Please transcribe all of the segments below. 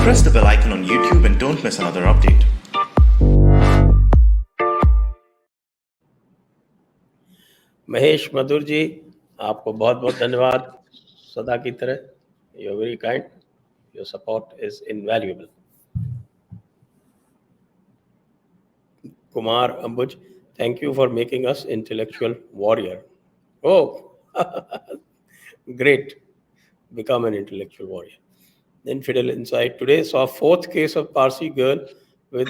Press the bell icon on YouTube and don't miss another update. Mahesh मधुर जी, आपको बहुत बहुत धन्यवाद सदा की तरह. You are very kind. Your support is invaluable. Kumar Ambuj, thank you for making us intellectual warrior. Oh, great. Become an intellectual warrior. Then Fidel Insight. Today saw fourth case of Parsi girl with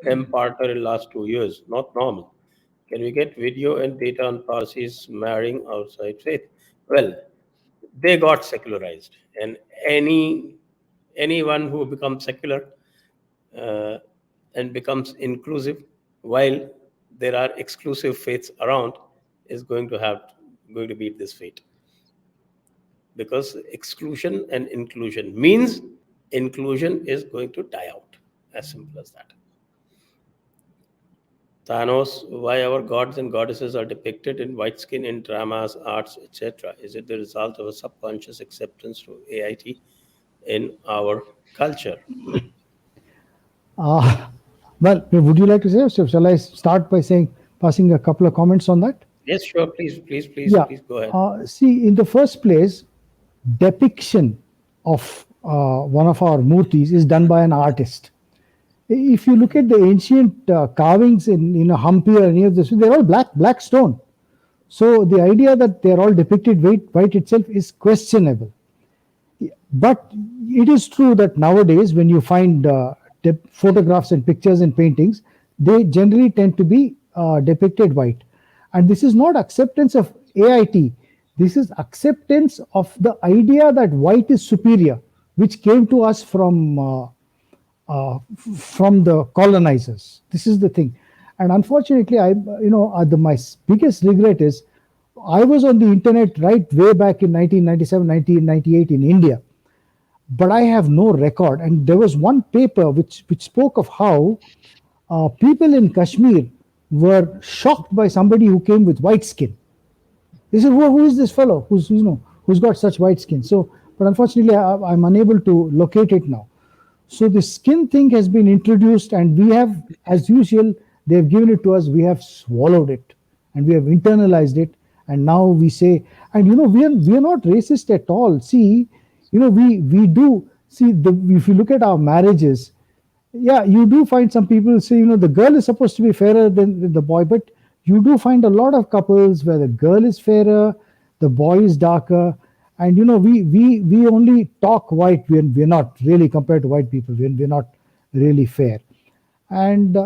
M partner in last 2 years. Not normal. Can we get video and data on Parsis marrying outside faith? Well, they got secularized, and anyone who becomes secular and becomes inclusive while there are exclusive faiths around is going to beat this fate, because exclusion and inclusion means inclusion is going to die out. As simple as that. Thanos, why our gods and goddesses are depicted in white skin in dramas, arts, etc. Is it the result of a subconscious acceptance to AIT in our culture? Well, would you like to say, or shall I start by passing a couple of comments on that? Yes, sure. Please go ahead. See, in the first place, depiction of one of our murtis is done by an artist. If you look at the ancient carvings in Hampi or any of this, they're all black stone. So the idea that they're all depicted white itself is questionable. But it is true that nowadays, when you find photographs and pictures and paintings, they generally tend to be depicted white. And this is not acceptance of AIT. This is acceptance of the idea that white is superior, which came to us from the colonizers. This is the thing. And unfortunately, my biggest regret is I was on the internet right way back in 1997, 1998 in India. But I have no record. And there was one paper which spoke of how people in Kashmir were shocked by somebody who came with white skin. They said, who is this fellow who's got such white skin? So, but unfortunately, I'm unable to locate it now. So the skin thing has been introduced, and we have, as usual, they've given it to us. We have swallowed it, and we have internalized it. And now we say, and we are not racist at all. See, we do see if you look at our marriages, yeah, you do find some people say, the girl is supposed to be fairer than the boy, but you do find a lot of couples where the girl is fairer, the boy is darker, and we only talk white. We're not really, compared to white people, we're not really fair, and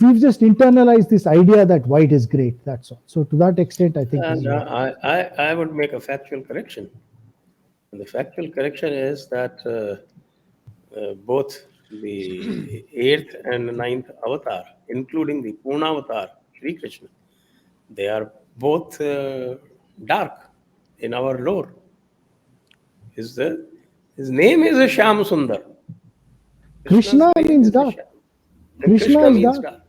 we've just internalized this idea that white is great. That's all. So to that extent, I think. And I would make a factual correction. And the factual correction is that both the 8th and 9th avatar, including the Purna avatar, Sri Krishna, they are both dark in our lore. His name is Shyam Sundar. Krishna means dark. Krishna means dark.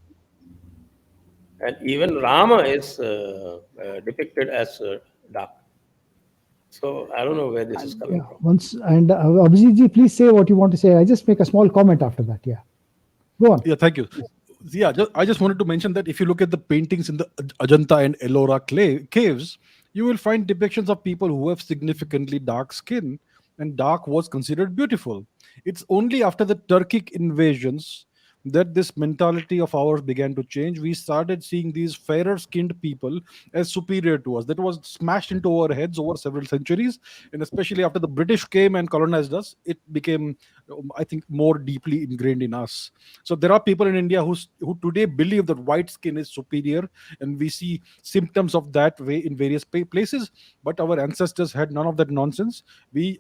And even Rama is depicted as dark. So I don't know where this is coming from. And Abhijit, please say what you want to say. I just make a small comment after that. Yeah, go on. Yeah, thank you. Yeah, I just wanted to mention that if you look at the paintings in the Ajanta and Ellora caves, you will find depictions of people who have significantly dark skin, and dark was considered beautiful. It's only after the Turkic invasions that this mentality of ours began to change. We started seeing these fairer skinned people as superior to us. That was smashed into our heads over several centuries, and especially after the British came and colonized us, it became, I think, more deeply ingrained in us. So there are people in India who today believe that white skin is superior, and we see symptoms of that way in various places. But our ancestors had none of that nonsense. We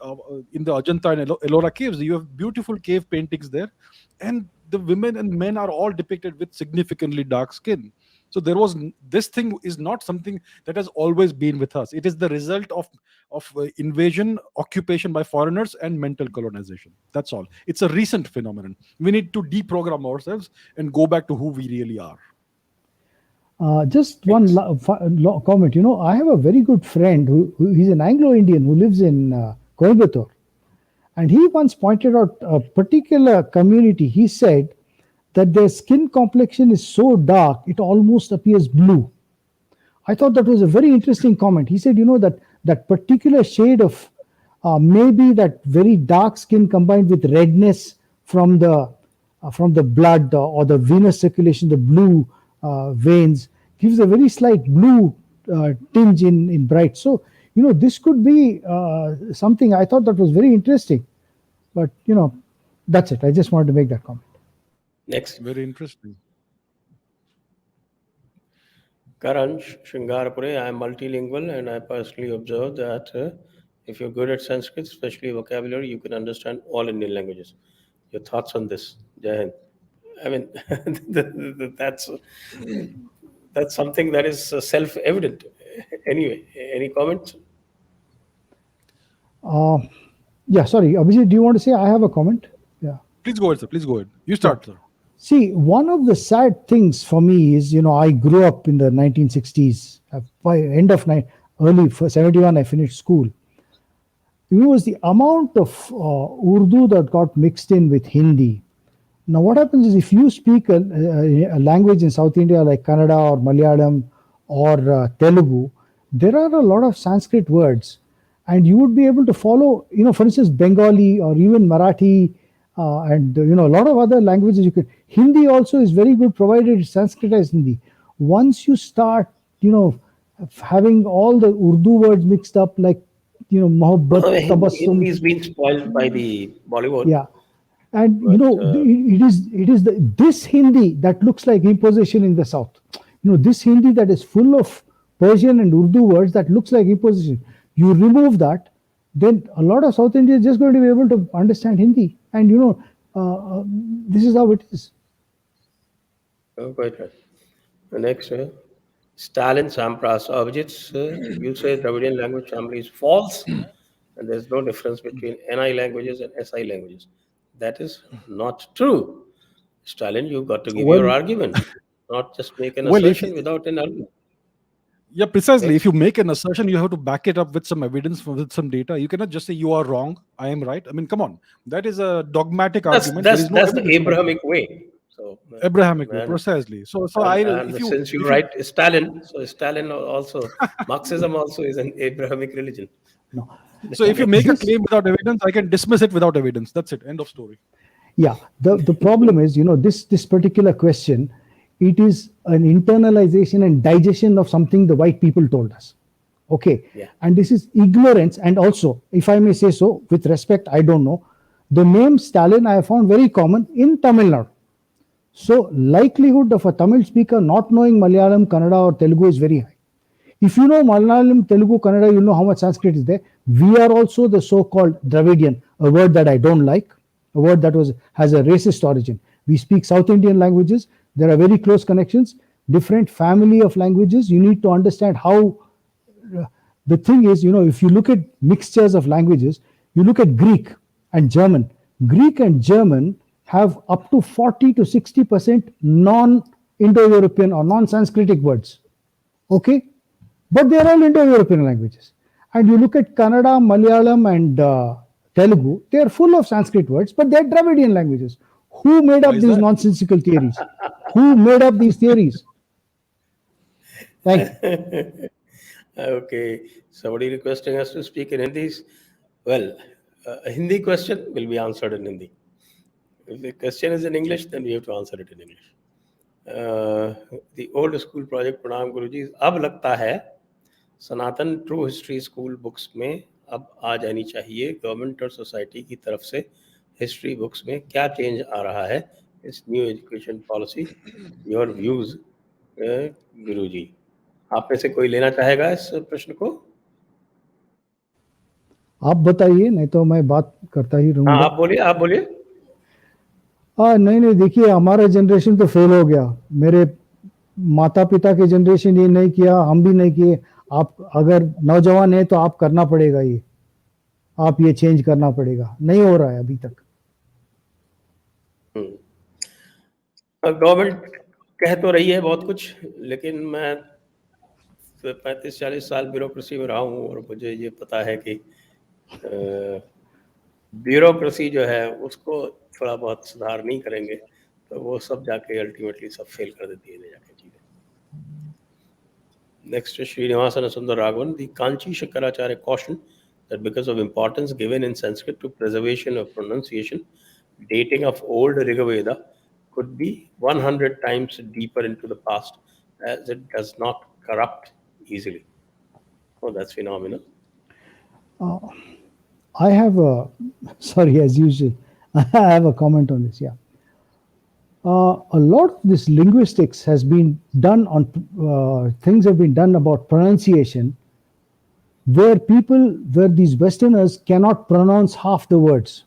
in the Ajanta and Ellora caves, you have beautiful cave paintings there, and the women and men are all depicted with significantly dark skin. So this thing is not something that has always been with us. It is the result of invasion, occupation by foreigners, and mental colonization. That's all. It's a recent phenomenon. We need to deprogram ourselves and go back to who we really are. Just one comment. I have a very good friend who he's an Anglo-Indian who lives in Coimbatore. And he once pointed out a particular community. He said that their skin complexion is so dark, it almost appears blue. I thought that was a very interesting comment. He said, that particular shade of maybe that very dark skin combined with redness from the blood or the venous circulation, the blue veins, gives a very slight blue tinge in bright. So, this could be something. I thought that was very interesting. But, that's it. I just wanted to make that comment. Next. Very interesting. Karan Shingarapure, I am multilingual and I personally observe that if you're good at Sanskrit, especially vocabulary, you can understand all Indian languages. Your thoughts on this? Jai Hind. I mean, that's something that is self-evident. Anyway, any comments? Yeah, sorry. Abhijit, do you want to say? I have a comment. Yeah. Please go ahead, sir. Please go ahead. You start, sir. See, one of the sad things for me is, I grew up in the 1960s. By end of early 71, I finished school. It was the amount of Urdu that got mixed in with Hindi. Now, what happens is if you speak a language in South India like Kannada or Malayalam or Telugu, there are a lot of Sanskrit words, and you would be able to follow, for instance, Bengali or even Marathi and a lot of other languages. You could. Hindi also is very good, provided it's Sanskritized Hindi. Once you start, having all the Urdu words mixed up, like Mohabbat, Tabassum. Hindi has been spoiled by the Bollywood. Yeah. And it is this Hindi that looks like imposition in the South. This Hindi that is full of Persian and Urdu words that looks like imposition. You remove that, then a lot of South Indians are just going to be able to understand Hindi. And this is how it is. Oh, quite right. The next, Stalin Sampras. Abhijit, you say Dravidian language family is false, and there's no difference between NI languages and SI languages. That is not true. Stalin, you've got to give your argument, not just make an assertion without an argument. Yeah, precisely. If you make an assertion, you have to back it up with some evidence, with some data. You cannot just say you are wrong, I am right. I mean, come on. That is a dogmatic argument. That's the Abrahamic way. So Abrahamic way, precisely. Since you write Stalin, so Stalin also, Marxism also is an Abrahamic religion. No. So if you make a claim without evidence, I can dismiss it without evidence. That's it. End of story. Yeah. The problem is, this particular question, it is an internalization and digestion of something the white people told us. Okay. Yeah. And this is ignorance. And also, if I may say so, with respect, I don't know. The name Stalin I have found very common in Tamil Nadu. So likelihood of a Tamil speaker not knowing Malayalam, Kannada or Telugu is very high. If you know Malayalam, Telugu, Kannada, you know how much Sanskrit is there. We are also the so-called Dravidian, a word that I don't like, a word that has a racist origin. We speak South Indian languages. There are very close connections, different family of languages. You need to understand how the thing is, if you look at mixtures of languages, you look at Greek and German. Greek and German have up to 40 to 60% non-Indo-European or non-Sanskritic words. Okay? But they are all Indo-European languages. And you look at Kannada, Malayalam and Telugu, they are full of Sanskrit words, but they are Dravidian languages. Who made up these nonsensical theories? Who made up these theories? Thank you. Okay. Somebody requesting us to speak in Hindi. Well, a Hindi question will be answered in Hindi. If the question is in English, then we have to answer it in English. The old school project, Pranam Guruji, अब लगता है सनातन true history school books में अब आ जानी चाहिए. Government और society की तरफ से हिस्ट्री बुक्स में क्या चेंज आ रहा है इस new education policy? Your views Guruji. आप में से कोई लेना चाहेगा इस प्रश्न को? आप बताइए, नहीं तो मैं बात करता ही रहूंगा. आप बोलिए. नहीं, देखिए हमारा जनरेशन तो फेल हो गया. मेरे माता पिता के जनरेशन ये नहीं किया, हम भी नहीं किए. आप अगर नौजवान है तो आप करना पड़ेगा, आप ये चेंज करना पड़ेगा. नहीं हो रहा है अभी तक. गवर्नमेंट कह तो रही है बहुत कुछ, लेकिन मैं 35-40 साल ब्यूरोक्रेसी में रहा हूँ और मुझे ये पता है कि ब्यूरोक्रेसी जो है उसको थोड़ा बहुत सुधार नहीं करेंगे तो वो सब जाके अल्टीमेटली सब फेल कर देती है जाके चीजें. Next is Srinivasana Sundar Raghavan. The Kanchi Shankaracharya cautioned that because of importance given in Sanskrit to preservation of pronunciation, dating of old Rigveda could be 100 times deeper into the past as it does not corrupt easily. Oh, that's phenomenal. I have a, sorry, as usual, I have a comment on this. Yeah. A lot of this linguistics has been done on, things have been done about pronunciation where these Westerners cannot pronounce half the words.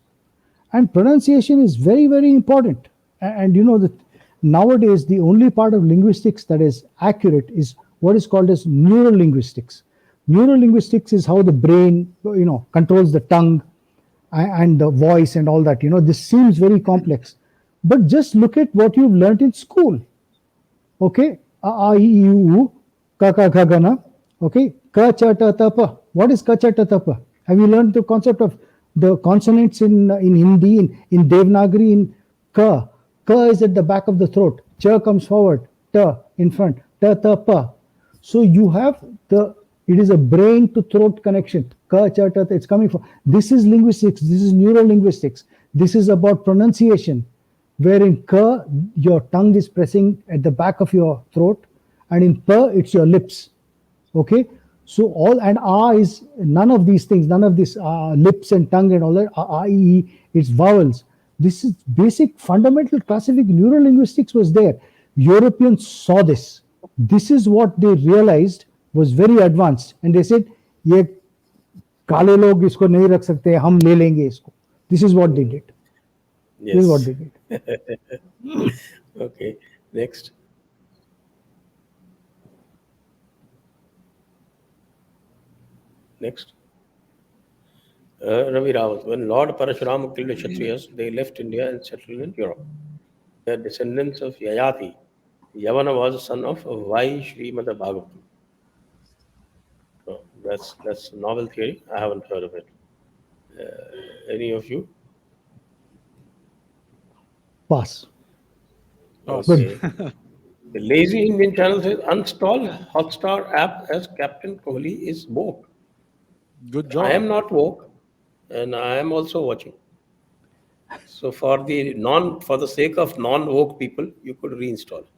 And pronunciation is very, very important. And you know that nowadays the only part of linguistics that is accurate is what is called as neurolinguistics. Neurolinguistics is how the brain, controls the tongue and the voice and all that. This seems very complex. But just look at what you've learned in school. Okay? A, I, E, U, Ka, Ka, Ga, Ga, Na. Okay? Ka, Cha, Ta, Ta, Pa. What is Ka, Cha, Ta, Ta, Pa? Have you learned the concept of the consonants in Hindi, in Devanagari, in Ka? Ka is at the back of the throat. Cha comes forward. Ta in front. Ta, Ta, Pa. So you have it is a brain to throat connection. Ka, Cha, Ta, Ta. It's coming from. This is linguistics. This is neurolinguistics. This is about pronunciation. Where in Ka, your tongue is pressing at the back of your throat, and in Pa, it's your lips. Okay? So and A is none of these things, none of this lips and tongue and all that. A, E, it's vowels. This is basic fundamental classical neurolinguistics was there. Europeans saw this. This is what they realized was very advanced. And they said, ye काले लोग इसको नहीं रख सकते, हम ले लेंगे इसको. This is what they did. Yes. This is what they did. Okay, next. Next. Ravi Rawat. When Lord Parashurama killed the Kshatriyas, they left India and settled in Europe. They are descendants of Yayati. Yavana was the son of Vai Srimad Bhagavatam. So that's a novel theory. I haven't heard of it. Any of you? Pass. Okay. The lazy Indian channel says uninstall Hotstar app as Captain Kohli is woke. Good job. I am not woke, and I am also watching. So for the sake of non-woke people, you could reinstall it.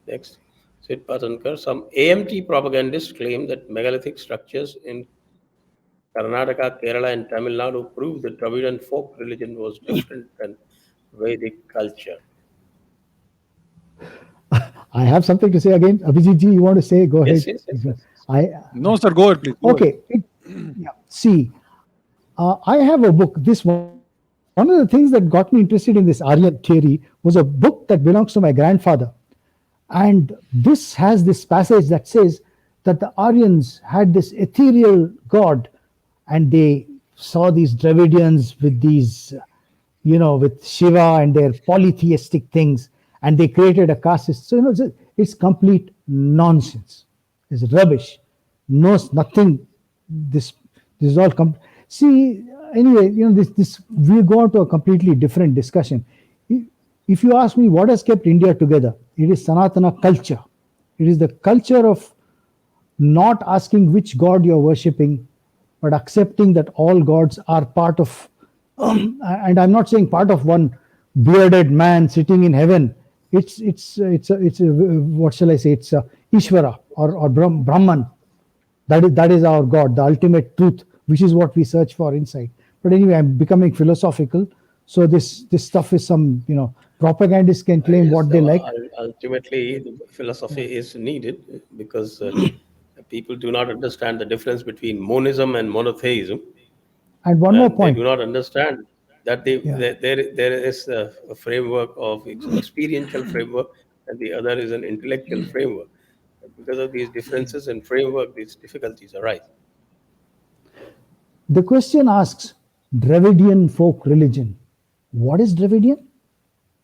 Next, Sid Patankar. Some AMT propagandists claim that megalithic structures in Karnataka, Kerala, and Tamil Nadu prove that Dravidian folk religion was different than Vedic culture. I have something to say again. Abhijit ji, you want to say? Go ahead. Yes. No, sir, go ahead, please. Go Okay. Yeah. See, I have a book. This one of the things that got me interested in this Aryan theory was a book that belongs to my grandfather. And this has this passage that says that the Aryans had this ethereal god and they saw these Dravidians with these, with Shiva and their polytheistic things, and they created a caste system. So, it's complete nonsense. It's rubbish. Nothing. This is all. See, anyway, this we'll go on to a completely different discussion. If you ask me what has kept India together, it is Sanatana culture. It is the culture of not asking which god you're worshipping, but accepting that all gods are part of, and I'm not saying part of one bearded man sitting in heaven. It's what shall I say? It's Ishvara or Brahman. That is our God, the ultimate truth, which is what we search for inside. But anyway, I'm becoming philosophical. So this stuff is some, propagandists can claim what they like. Ultimately, the philosophy is needed because people do not understand the difference between monism and monotheism. And one more point. They do not understand that there is a framework of experiential framework and the other is an intellectual framework. Because of these differences in framework, these difficulties arise. The question asks, Dravidian folk religion. What is Dravidian?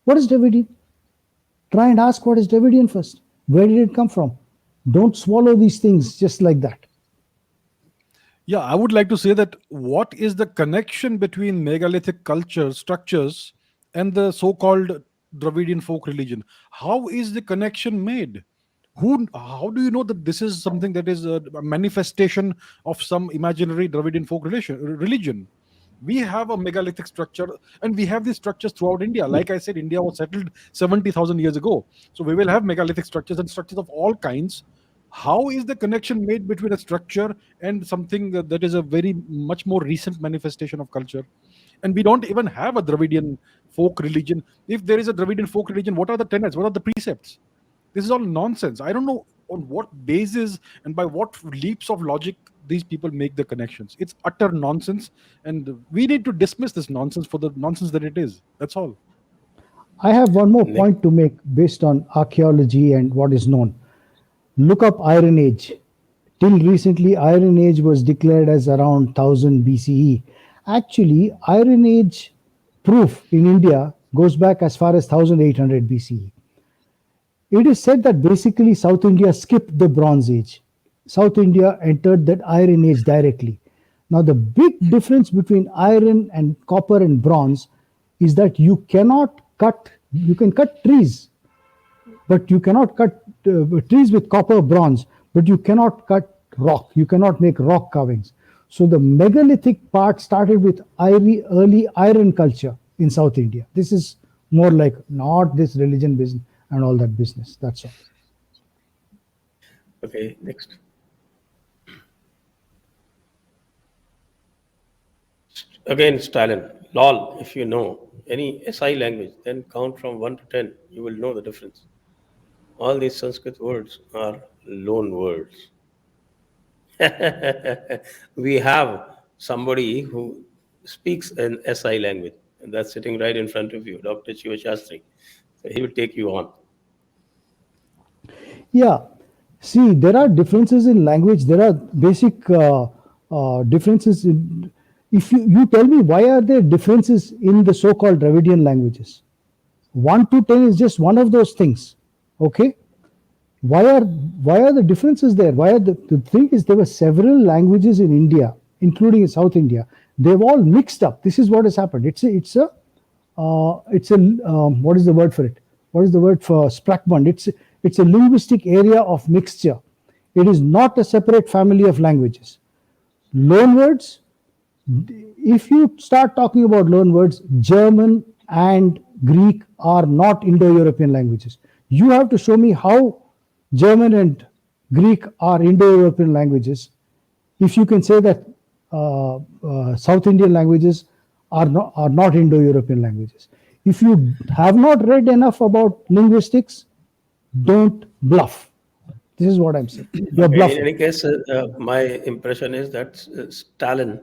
What is Dravidian? Try and ask what is Dravidian first. Where did it come from? Don't swallow these things just like that. Yeah, I would like to say that what is the connection between megalithic culture structures and the so-called Dravidian folk religion? How is the connection made? How do you know that this is something that is a manifestation of some imaginary Dravidian folk religion? We have a megalithic structure, and we have these structures throughout India. Like I said, India was settled 70,000 years ago. So we will have megalithic structures and structures of all kinds. How is the connection made between a structure and something that is a very much more recent manifestation of culture? And we don't even have a Dravidian folk religion. If there is a Dravidian folk religion, what are the tenets? What are the precepts? This is all nonsense. I don't know on what basis and by what leaps of logic these people make the connections. It's utter nonsense, and we need to dismiss this nonsense for the nonsense that it is. That's all. I have one more Nick. point to make based on archaeology and what is known. Look up Iron Age. Till recently, Iron Age was declared as around 1000 BCE. Actually, Iron Age proof in India goes back as far as 1800 BCE. It is said that basically South India skipped the Bronze Age. South India entered that Iron Age directly. Now, the big difference between iron and copper and bronze is that you can cut trees, but you cannot cut trees with copper, bronze, but you cannot cut rock. You cannot make rock carvings. So the megalithic part started with early iron culture in South India. This is more like not this religion business and all that business. That's all. Okay, next. Again, Stalin. Lol, if you know any SI language, then count from 1 to 10. You will know the difference. All these Sanskrit words are loan words. We have somebody who speaks an SI language, and that's sitting right in front of you, Dr. Shiva Shastri. So he will take you on. Yeah. See, there are differences in language. There are basic differences in. If you tell me why are there differences in the so-called Dravidian languages? 1 to 10 is just one of those things. Okay. Why are the differences there? Why are the thing is there were several languages in India, including in South India. They've all mixed up. This is what has happened. What is the word for it? What is the word for Sprackbund? It's a linguistic area of mixture. It is not a separate family of languages. Loan words. If you start talking about loan words, German and Greek are not Indo-European languages. You have to show me how German and Greek are Indo-European languages. If you can say that South Indian languages are not Indo-European languages. If you have not read enough about linguistics, don't bluff. This is what I'm saying. You're In bluffing. any case, my impression is that Stalin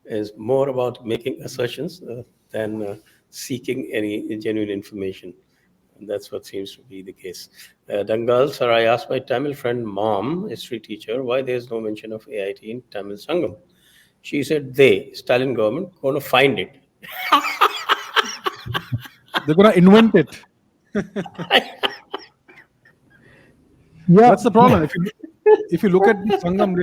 is more about making assertions than seeking any genuine information. And that's what seems to be the case. Dangal, sir, I asked my Tamil friend, mom, history teacher, why there is no mention of AIT in Tamil Sangam. She said, Stalin government, going to find it. They're gonna invent it. Yeah. That's the problem. If you look at the Sangam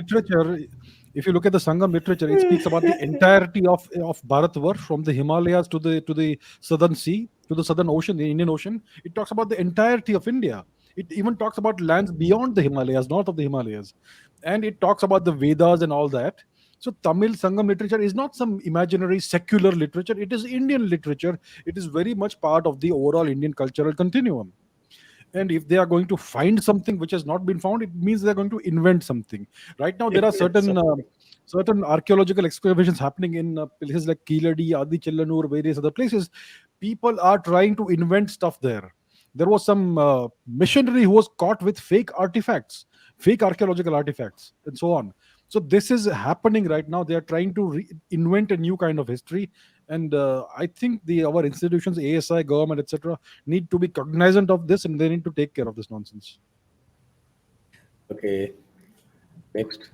literature, it speaks about the entirety of Bharatvarsh, from the Himalayas to the southern sea, to the southern ocean, the Indian Ocean. It talks about the entirety of India. It even talks about lands beyond the Himalayas, north of the Himalayas, and it talks about the Vedas and all that. So Tamil Sangam literature is not some imaginary secular literature. It is Indian literature. It is very much part of the overall Indian cultural continuum. And if they are going to find something which has not been found, it means they're going to invent something. Right now there are certain archaeological excavations happening in places like Kiladi, Adi Chellanur, various other places. People are trying to invent stuff there. There was some missionary who was caught with fake artifacts, fake archaeological artifacts, and so on. So this is happening right now. They are trying to invent a new kind of history, and I think our institutions, ASI, government, etc., need to be cognizant of this, and they need to take care of this nonsense. Okay, next.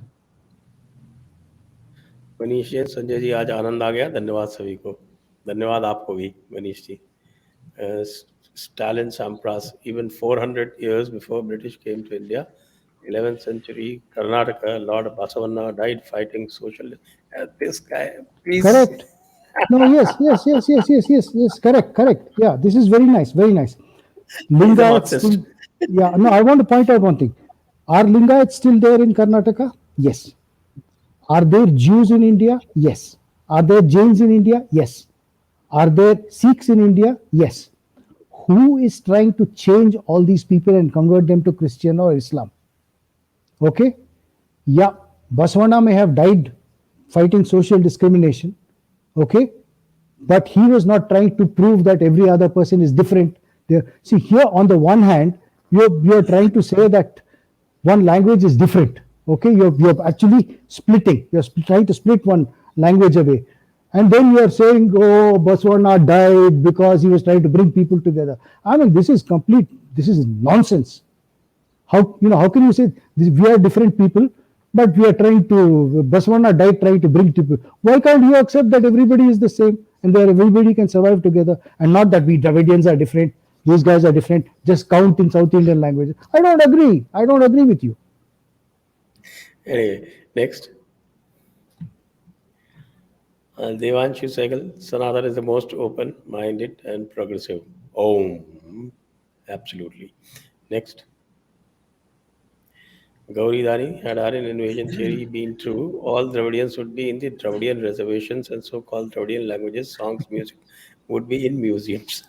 Manish ji, Sanjay ji, आज आनंद आ गया. धन्यवाद सभी को. धन्यवाद आपको भी, Manish ji. Stalin Sampras, even 400 years before British came to India, 11th century, Karnataka, Lord Basavanna died fighting socialism. This guy, please. Correct. No, yes, yes, yes, yes, yes, yes, yes. Correct, correct. Yeah, this is very nice, very nice. He's a Lingayats Marxist. still. Yeah, no, I want to point out one thing. Are Lingayats still there in Karnataka? Yes. Are there Jews in India? Yes. Are there Jains in India? Yes. Are there Sikhs in India? Yes. Who is trying to change all these people and convert them to Christian or Islam? Okay? Yeah, Baswana may have died fighting social discrimination. Okay? But he was not trying to prove that every other person is different. See, here on the one hand, you're trying to say that one language is different. Okay, you're actually splitting. You're trying to split one language away, and then you're saying, "Oh, Botswana died because he was trying to bring people together." I mean, this is complete. This is nonsense. How can you say we are different people, but we are trying to Botswana died trying to bring people? Why can't you accept that everybody is the same and that everybody can survive together, and not that we Dravidians are different, these guys are different? Just count in South Indian languages. I don't agree. I don't agree with you. Anyway, next. Devanshu Sehgal, Sanatan is the most open-minded and progressive. Oh, absolutely. Next. Gauri Dani, had Aryan invasion theory been true, all Dravidians would be in the Dravidian reservations and so-called Dravidian languages, songs, music would be in museums.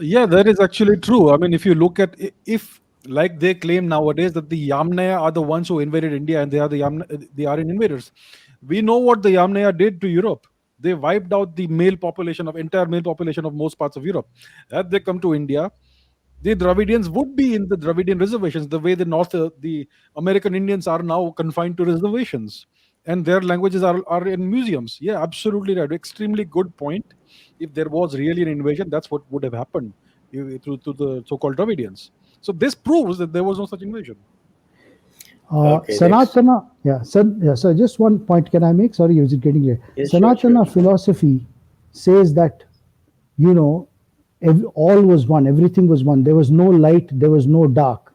Yeah, that is actually true. I mean, if you look at if like they claim nowadays that the Yamnaya are the ones who invaded India and they are the Aryan invaders. We know what the Yamnaya did to Europe. They wiped out the entire male population of most parts of Europe. Had they come to India, the Dravidians would be in the Dravidian reservations, the way the American Indians are now confined to reservations, and their languages are in museums. Yeah, absolutely right. Extremely good point. If there was really an invasion, that's what would have happened to the so-called Dravidians. So this proves that there was no such invasion. Okay, next. Sanatana, yeah, so just one point can I make? Sorry, is it getting late? Yes, Sanatana sure. philosophy says that, you know, all was one, everything was one. There was no light, there was no dark.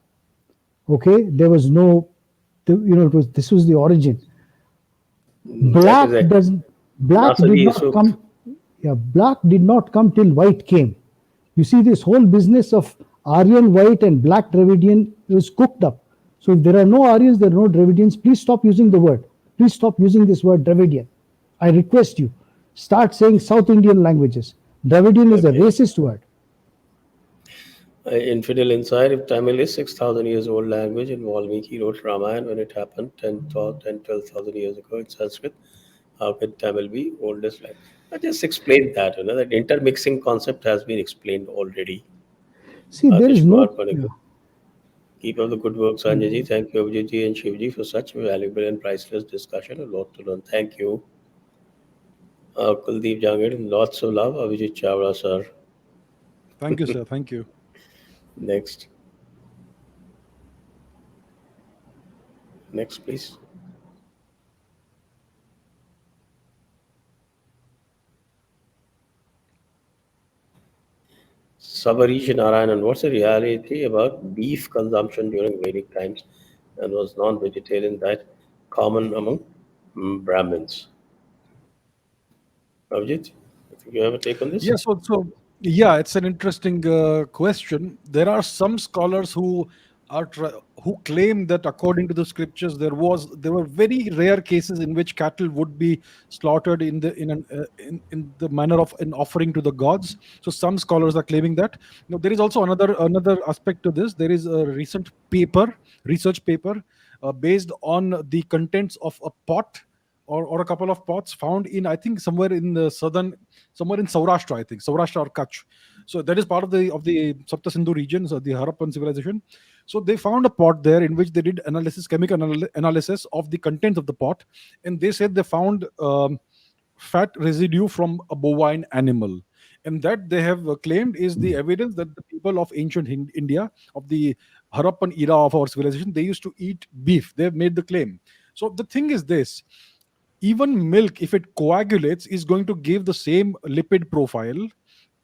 Okay, there was no, this was the origin. That Black is it. doesn't, black did Nasadi not Yusuf. come, yeah, black did not come till white came. You see, this whole business of Aryan white and black Dravidian is cooked up. So if there are no Aryans, there are no Dravidians. Please stop using the word. Please stop using this word Dravidian. I request you. Start saying South Indian languages. Dravidian is a Okay. racist word. Infidel Inside, if Tamil is 6,000 years old language and Valmiki wrote Ramayana when it happened 12,000 years ago in Sanskrit, how can Tamil be oldest language? I just explained that, that intermixing concept has been explained already. See, there Akash is Kumar no. Panikar. Keep up the good work, Sanjay ji. Thank you, Abhijit ji and Shivji, for such valuable and priceless discussion. A lot to learn. Thank you. Kuldeep Jangir, lots of love. Abhijit Chavra, sir. Thank you, sir. Thank you. Next. Next, please. Sabarish Narayanan, what's the reality about beef consumption during Vedic times and was non-vegetarian diet common among Brahmins? Abhijit, I think you have a take on this? Yeah, yeah, it's an interesting question. There are some scholars who claim that according to the scriptures there were very rare cases in which cattle would be slaughtered in the manner of an offering to the gods. So some scholars are claiming that. There is also another aspect to this. There is a recent research paper based on the contents of a pot or a couple of pots found in, I think, somewhere in the somewhere in Saurashtra, I think Saurashtra or Kutch. So that is part of the Sapta Sindhu region, so the Harappan civilization. So they found a pot there in which they did chemical analysis of the contents of the pot, and they said they found fat residue from a bovine animal, and that they have claimed is the evidence that the people of ancient India, of the Harappan era of our civilization, they used to eat beef. They have made the claim. So the thing is this: even milk, if it coagulates, is going to give the same lipid profile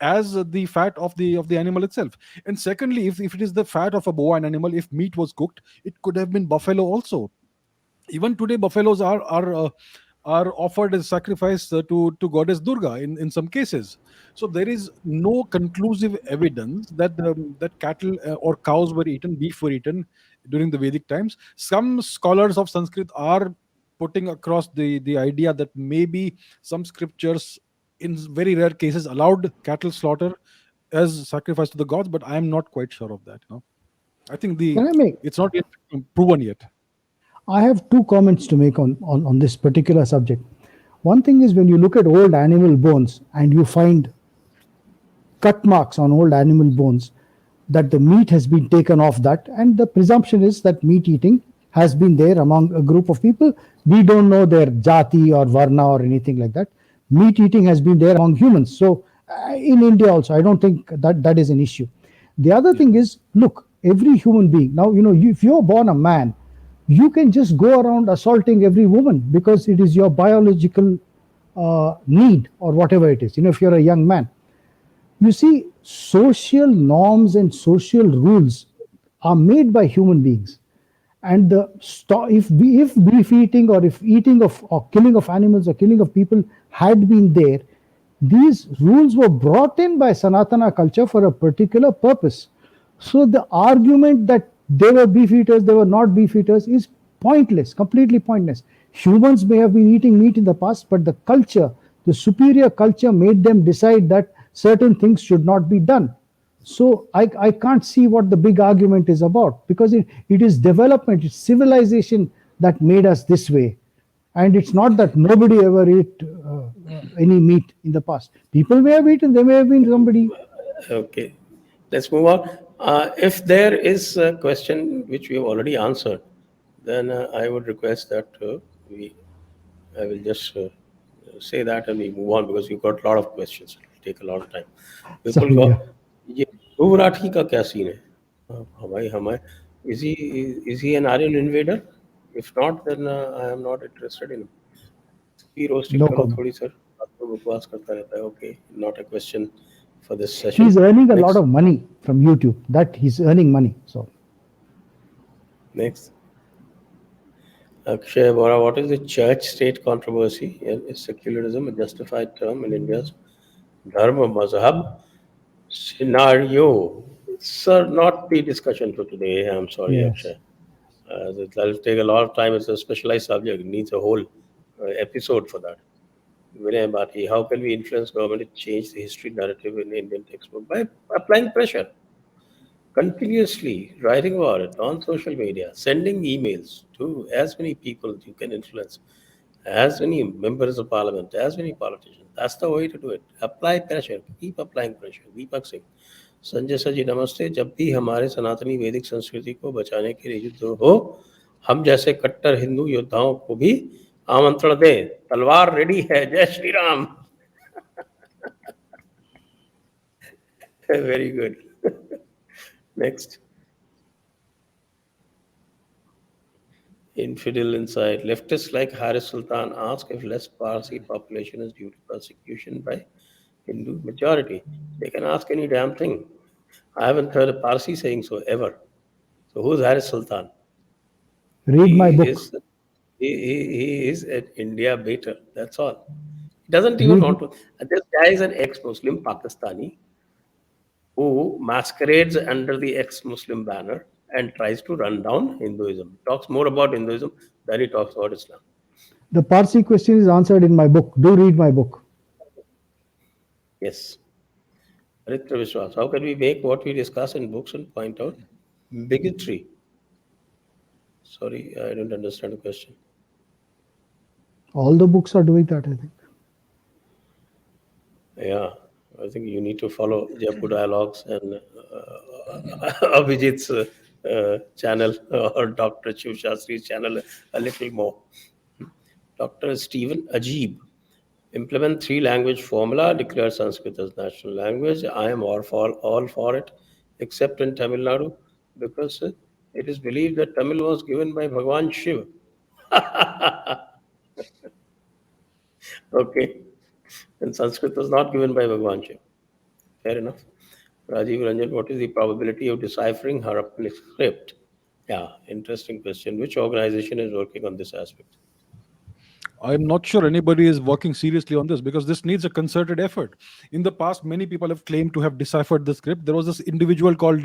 as the fat of the animal itself. And secondly, if it is the fat of a bovine animal, if meat was cooked, it could have been buffalo also. Even today buffaloes are offered as sacrifice to goddess Durga in some cases. So there is no conclusive evidence that that cattle or cows were eaten, beef were eaten during the Vedic times. Some scholars of Sanskrit are putting across the idea that maybe some scriptures in very rare cases allowed cattle slaughter as sacrifice to the gods, but I am not quite sure of that. I think Can I make? it's not yet proven yet. I have two comments to make on this particular subject. One thing is when you look at old animal bones and you find cut marks on old animal bones, that the meat has been taken off that, and the presumption is that meat eating has been there among a group of people. We don't know their jati or varna or anything like that. Meat eating has been there among humans. So in India also, I don't think that is an issue. The other thing is, look, every human being now, if you're born a man, you can just go around assaulting every woman because it is your biological need or whatever it is. If you're a young man, you see, social norms and social rules are made by human beings. And if beef eating or if eating of or killing of animals or killing of people had been there, these rules were brought in by Sanatana culture for a particular purpose. So the argument that they were beef eaters, they were not beef eaters is pointless, completely pointless. Humans may have been eating meat in the past, but the culture, the superior culture, made them decide that certain things should not be done. So I can't see what the big argument is about, because it is development, it's civilization that made us this way. And it's not that nobody ever ate any meat in the past. People may have eaten, they may have been somebody. Okay, let's move on. If there is a question which we have already answered, then I would request that I will just say that and we move on, because you've got a lot of questions. It will take a lot of time. People Sorry, go, yeah. ये ध्रुवराठी का क्या scene है? हमारे is he an Aryan invader? If not, then I am not interested in him. He roasting No करो comment. थोड़ी sir, आपको बकवास करता रहता है. Okay, not a question for this session. He's earning a lot Next. of money from YouTube. That he's earning money. So Next. Akshay Bora, what is the church-state controversy? Is secularism a justified term in India's Dharma Mazhab scenario? Sir, not the discussion for today. I'm sorry, yes. Akshay. That'll take a lot of time. It's a specialized subject. It needs a whole episode for that. Vinay Bhati, how can we influence government to change the history narrative in Indian textbook? By applying pressure, continuously writing about it on social media, sending emails to as many people you can influence, as many members of parliament, as many politicians. That's the way to do it. Apply pressure, keep applying pressure. Deepak Singh. Sanjay sir ji नमस्ते. जब भी हमारे सनातनी वैदिक संस्कृति को बचाने के लिए युद्ध हो, हम जैसे कट्टर हिंदू योद्धाओं को भी आमंत्रण दें. तलवार रेडी है. जय Shri Ram. Very good. Next. Infidel Insight. Leftists like Haris Sultan ask if less Parsi population is due to persecution by Hindu majority. They can ask any damn thing. I haven't heard a Parsi saying so ever. So who's Haris Sultan? Read my book. He is an India baiter. That's all. He doesn't even want to. This guy is an ex-Muslim Pakistani who masquerades under the ex-Muslim banner and tries to run down Hinduism. Talks more about Hinduism than he talks about Islam. The Parsi question is answered in my book. Do read my book. Yes. Aritra Vishwas, how can we make what we discuss in books and point out bigotry? Sorry, I don't understand the question. All the books are doing that, I think. Yeah, I think you need to follow Jaipur Dialogues and Abhijit's channel or Dr. Shiv Shastri's channel a little more. Dr. Stephen Ajib, implement 3-language formula, declare Sanskrit as national language. I am all for it, except in Tamil Nadu, because it is believed that Tamil was given by Bhagwan Shiv. Okay. And Sanskrit was not given by Bhagwan Shiv. fair enough. Rajiv Ranjan, what is the probability of deciphering Harappan script? Yeah, interesting question. Which organization is working on this aspect? I'm not sure anybody is working seriously on this because this needs a concerted effort. In the past, many people have claimed to have deciphered the script. There was this individual called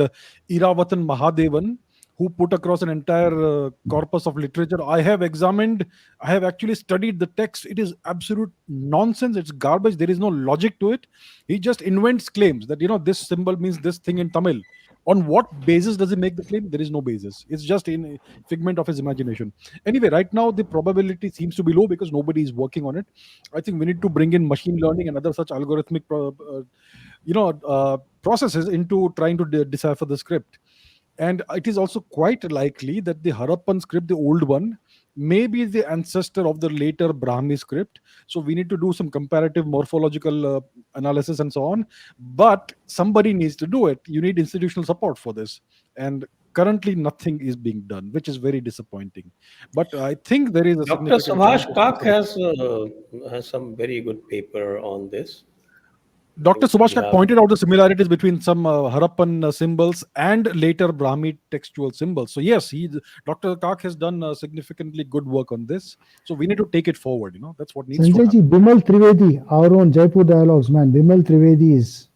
Iravatan Mahadevan who put across an entire corpus of literature. I have actually studied the text. It is absolute nonsense. It's garbage. There is no logic to it. He just invents claims that, this symbol means this thing in Tamil. On what basis does he make the claim? There is no basis. It's just in a figment of his imagination. Anyway, right now the probability seems to be low because nobody is working on it. I think we need to bring in machine learning and other such algorithmic processes into trying to decipher the script. And it is also quite likely that the Harappan script, the old one, may be the ancestor of the later Brahmi script. So we need to do some comparative morphological analysis and so on. But somebody needs to do it. You need institutional support for this. And currently nothing is being done, which is very disappointing. But I think there is a Dr. Subhash Kak has some very good paper on this. Dr. Subhash Kak pointed out the similarities between some Harappan symbols and later Brahmi textual symbols. So yes, Dr. Kak has done significantly good work on this. So we need to take it forward. That's what needs to happen. Bimal Trivedi, our own Jaipur Dialogues man, Bimal Trivedi is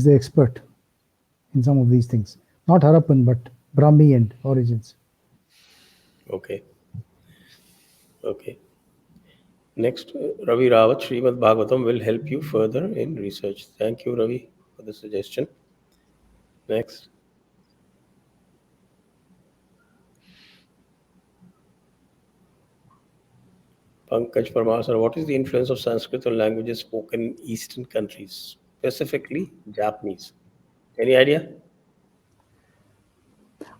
the expert in some of these things. Not Harappan, but Brahmi and origins. Okay. Next, Ravi Rawat, Srimad Bhagavatam will help you further in research. Thank you, Ravi, for the suggestion. Next. Pankaj Parmar, sir, what is the influence of Sanskrit on languages spoken in Eastern countries, specifically Japanese? Any idea?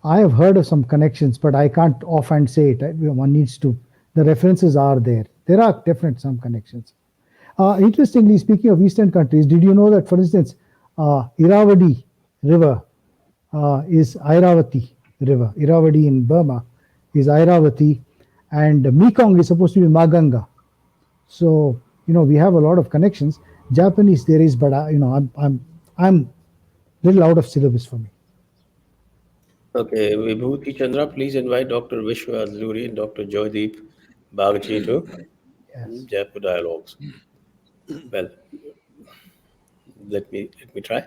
I have heard of some connections, but I can't offhand say it. One needs to. The references are there. There are definitely some connections. Interestingly, speaking of Eastern countries, did you know that, for instance, Irrawaddy River is Airavati River. Irrawaddy in Burma is Airavati, and Mekong is supposed to be Maganga. So we have a lot of connections. Japanese there is, but I'm little out of syllabus for me. Okay, Vibhuti Chandra, please invite Dr. Vishwa Adluri and Dr. Joydeep Bagchi to Jaipur Dialogues. Well, let me try.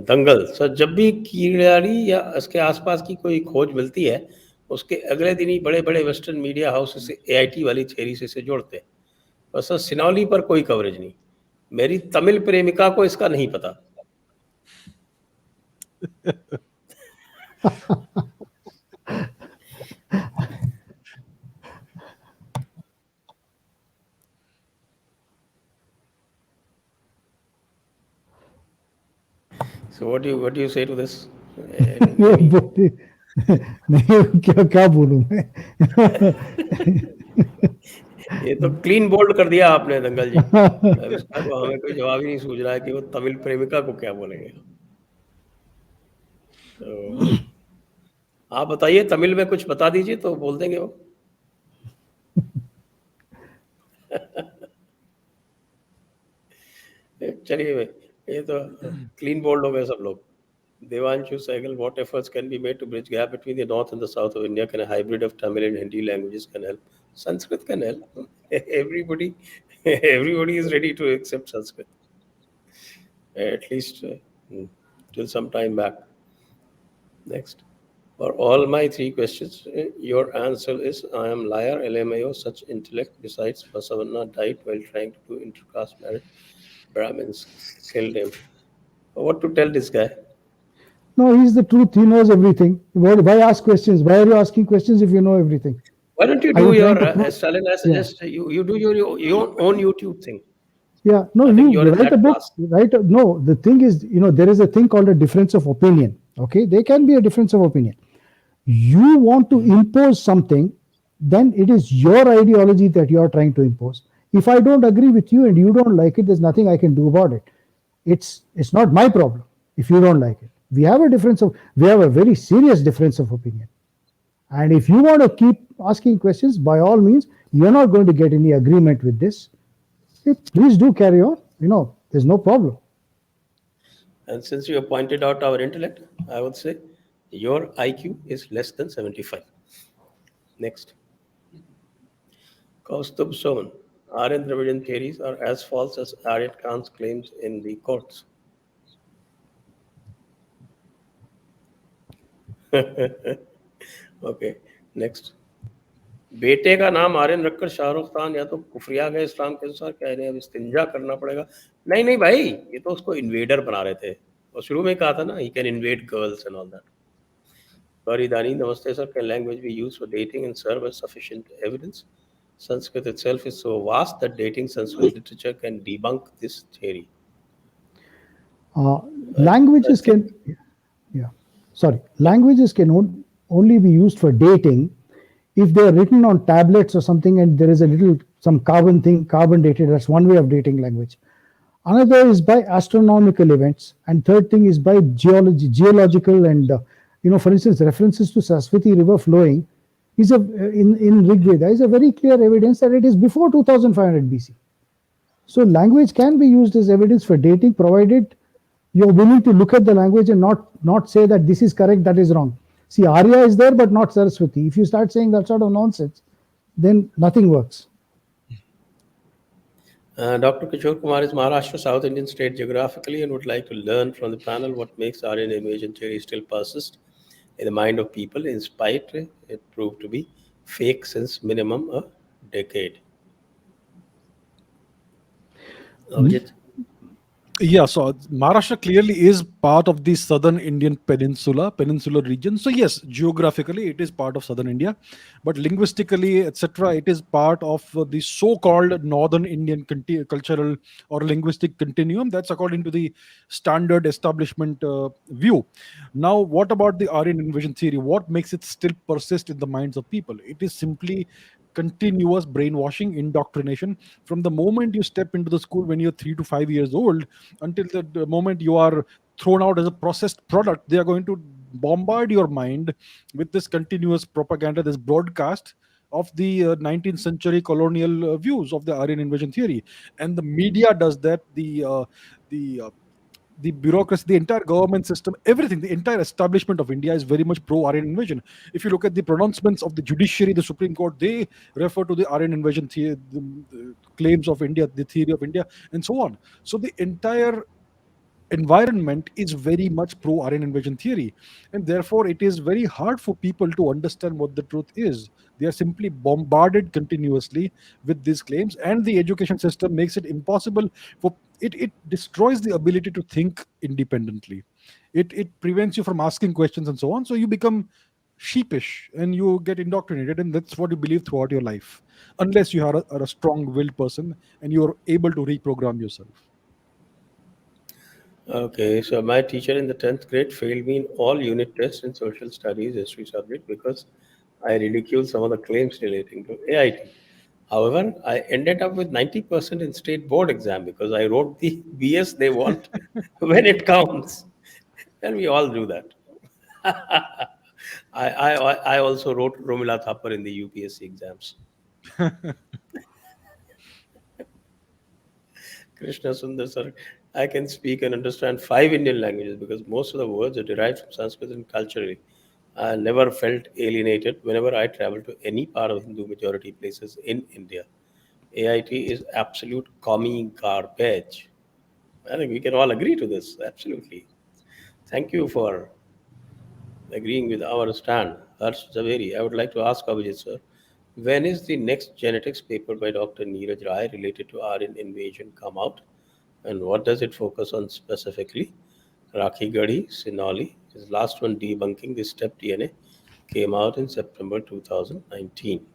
Dangal sir, जब भी कीड़ारी या उसके आसपास की कोई खोज मिलती है, उसके अगले दिन ही बड़े बड़े वेस्टर्न मीडिया हाउस से AIT वाली थ्योरी से जोड़ते हैं। और सर सिनौली पर कोई कवरेज नहीं। मेरी तमिल प्रेमिका को इसका नहीं पता। So what do you say to this? क्या बोलूं मैं? ये तो क्लीन बोल्ड कर दिया आपने दंगल जी। इसका तो हमें कोई जवाब ही नहीं सूझ रहा है कि वो तमिल प्रेमिका को क्या बोलेंगे। तो आप बताइए, तमिल में कुछ बता दीजिए तो बोल देंगे वो। चलिए, ये तो क्लीन बोल्ड हो गए सब लोग। Devanshu Sehgal, what efforts can be made to bridge gap between the north and the south of India? Can a hybrid of Tamil and Hindi languages can help? Sanskrit can help. Everybody is ready to accept Sanskrit. At least till some time back. Next. For all my three questions, your answer is I am liar, LMAO, such intellect. Besides, Basavanna died while trying to do intercaste marriage. Brahmins killed him. What to tell this guy? No, he's the truth. He knows everything. Why ask questions? Why are you asking questions if you know everything? Why don't you do your, Stalin, I suggest you do your own YouTube thing. Yeah, no, you write a book. No, the thing is, there is a thing called a difference of opinion. Okay, there can be a difference of opinion. You want to impose something, then it is your ideology that you are trying to impose. If I don't agree with you and you don't like it, there's nothing I can do about it. It's not my problem if you don't like it. We have a very serious difference of opinion. And if you want to keep asking questions, by all means, you're not going to get any agreement with this. Please do carry on. There's no problem. And since you have pointed out our intellect, I would say your IQ is less than 75. Next. Kaustubh Soman. Aryan Dravidian theories are as false as Aryat Khan's claims in the courts. Okay, next. बेटे का नाम आर्यन रखकर शाहरुख खान या तो कुफरिया गए इस्लाम के अनुसार, कह रहे हैं अब इस्तिंजा करना पड़ेगा। नहीं नहीं भाई, ये तो उसको इन्वेडर बना रहे थे, और शुरू में कहा था ना, he can invade girls and all that. Faridani, namaste sir, can language be used for dating and serve as sufficient evidence? Sanskrit itself is so vast that dating Sanskrit literature can debunk this theory. Languages can, yeah, sorry, languages can only be used for dating if they are written on tablets or something, and there is a little some carbon thing, carbon dated. That's one way of dating language. Another is by astronomical events, and third thing is by geological, and for instance, references to Saraswati River flowing is in Rig Veda is a very clear evidence that it is before 2500 BC. So language can be used as evidence for dating, provided you're willing to look at the language and not say that this is correct, that is wrong. See, Arya is there, but not Saraswati. If you start saying that sort of nonsense, then nothing works. Dr. Kishore Kumar is Maharashtra, South Indian state geographically, and would like to learn from the panel what makes Aryan invasion theory still persist in the mind of people, in spite it proved to be fake since minimum a decade. Abhijit? Yeah, so Maharashtra clearly is part of the southern Indian peninsular region. So yes, geographically it is part of southern India, but linguistically, etc., it is part of the so-called northern Indian cultural or linguistic continuum. That's according to the standard establishment view. Now, what about the Aryan invasion theory? What makes it still persist in the minds of people? It is simply continuous brainwashing, indoctrination. From the moment you step into the school when you're 3 to 5 years old until the moment you are thrown out as a processed product, they are going to bombard your mind with this continuous propaganda, this broadcast of the 19th century colonial views of the Aryan invasion theory. And the media does that, the bureaucracy, the entire government system, everything, the entire establishment of India is very much pro-Aryan invasion. If you look at the pronouncements of the judiciary, the Supreme Court, they refer to the Aryan invasion theory, the claims of India, the theory of India, and so on. So the entire environment is very much pro-Aryan invasion theory, and therefore it is very hard for people to understand what the truth is. They are simply bombarded continuously with these claims, and the education system makes it impossible for it destroys the ability to think independently. It prevents you from asking questions and so on, so you become sheepish and you get indoctrinated, and that's what you believe throughout your life, unless you are a strong-willed person and you're able to reprogram yourself. Okay, so my teacher in the 10th grade failed me in all unit tests in social studies history subject because I ridiculed some of the claims relating to AIT. However, I ended up with 90% in state board exam because I wrote the BS they want when it counts. And we all do that. I also wrote Romila Thapar in the UPSC exams. Krishna Sundar sir, I can speak and understand 5 Indian languages because most of the words are derived from Sanskrit and culturally. I never felt alienated whenever I travel to any part of Hindu majority places in India. AIT is absolute commie garbage. I think we can all agree to this. Absolutely. Thank you for agreeing with our stand. Harsh Zaveri, I would like to ask Abhijit sir, when is the next genetics paper by Dr. Neeraj Rai related to Aryan invasion come out? And what does it focus on specifically? Rakhi Gadi, Sinoli, his last one debunking the step DNA, came out in September 2019.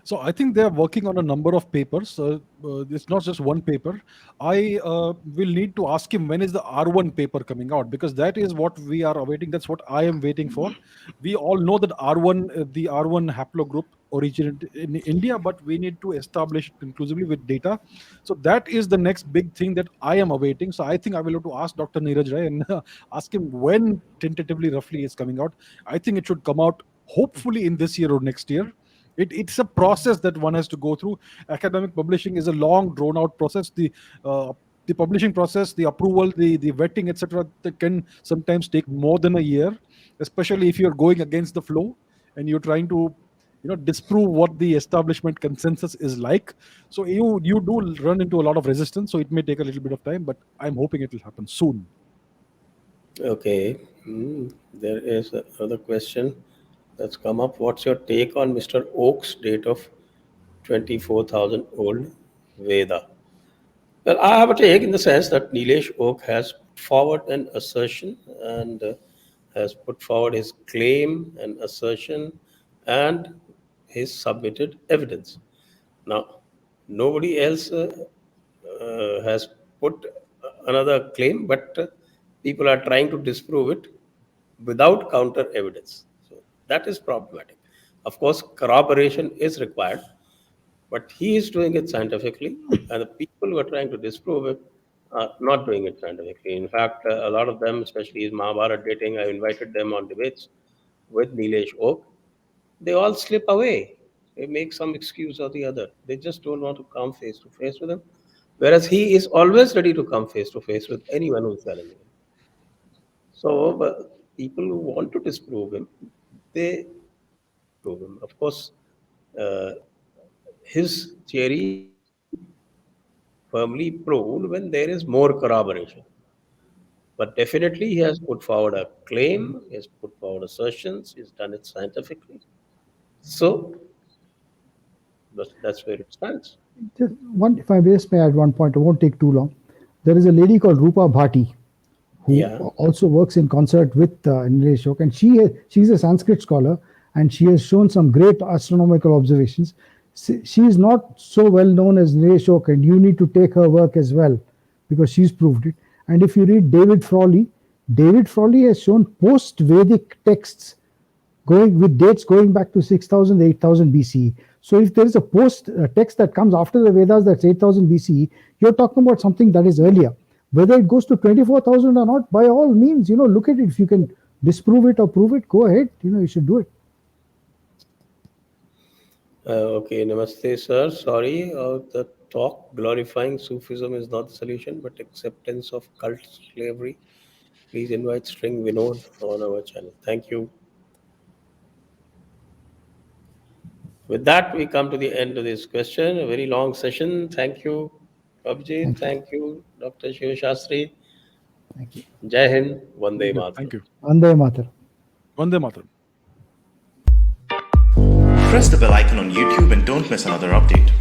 So I think they are working on a number of papers. It's not just one paper. I will need to ask him when is the R1 paper coming out, because that is what we are awaiting. That's what I am waiting for. We all know that the R1 haplogroup originated in India, but we need to establish it conclusively with data. So that is the next big thing that I am awaiting. So I think I will have to ask Dr. Neeraj Rai and ask him when tentatively, roughly, it's coming out. I think it should come out hopefully in this year or next year. It's a process that one has to go through. Academic publishing is a long, drawn-out process. The the publishing process, the approval, the vetting, etc., that can sometimes take more than a year, especially if you're going against the flow and you're trying to disprove what the establishment consensus is like. So you do run into a lot of resistance, so it may take a little bit of time, but I'm hoping it will happen soon. Okay. There is another question that's come up. What's your take on Mr. Oak's date of 24,000 old Veda? Well, I have a take in the sense that Nilesh Oak has put forward an assertion and has put forward his claim and assertion and his submitted evidence. Now, nobody else has put another claim, but people are trying to disprove it without counter evidence. So that is problematic. Of course, corroboration is required, but he is doing it scientifically, and the people who are trying to disprove it are not doing it scientifically. In fact, a lot of them, especially his Mahabharata dating, I invited them on debates with Nilesh Oak. They all slip away. They make some excuse or the other. They just don't want to come face to face with him. Whereas he is always ready to come face to face with anyone who is challenging him. So people who want to disprove him, they prove him. Of course, his theory firmly proved when there is more corroboration. But definitely he has put forward a claim, he has put forward assertions, he's done it scientifically. So that's where it stands. Just one, if I just may add one point, I won't take too long. There is a lady called Rupa Bhati who Yeah. also works in concert with Nilesh Oak, and she's a Sanskrit scholar, and she has shown some great astronomical observations. She is not so well known as Nilesh Oak, and you need to take her work as well because she's proved it. And if you read David Frawley has shown post-Vedic texts with dates going back to 6,000, 8,000 BCE. So if there is a text that comes after the Vedas that's 8,000 BCE, you're talking about something that is earlier. Whether it goes to 24,000 or not, by all means, look at it. If you can disprove it or prove it, go ahead. You should do it. Okay, namaste, sir. Sorry, the talk glorifying Sufism is not the solution, but acceptance of cult slavery. Please invite String Vinod on our channel. Thank you. With that, we come to the end of this question. A very long session. Thank you, Abhijit. Thank you, Dr. Shivashastri. Thank you. Jai Hind. Vande Mataram. Thank you. Vande Mataram. Vande Mataram. Press the bell icon on YouTube and don't miss another update.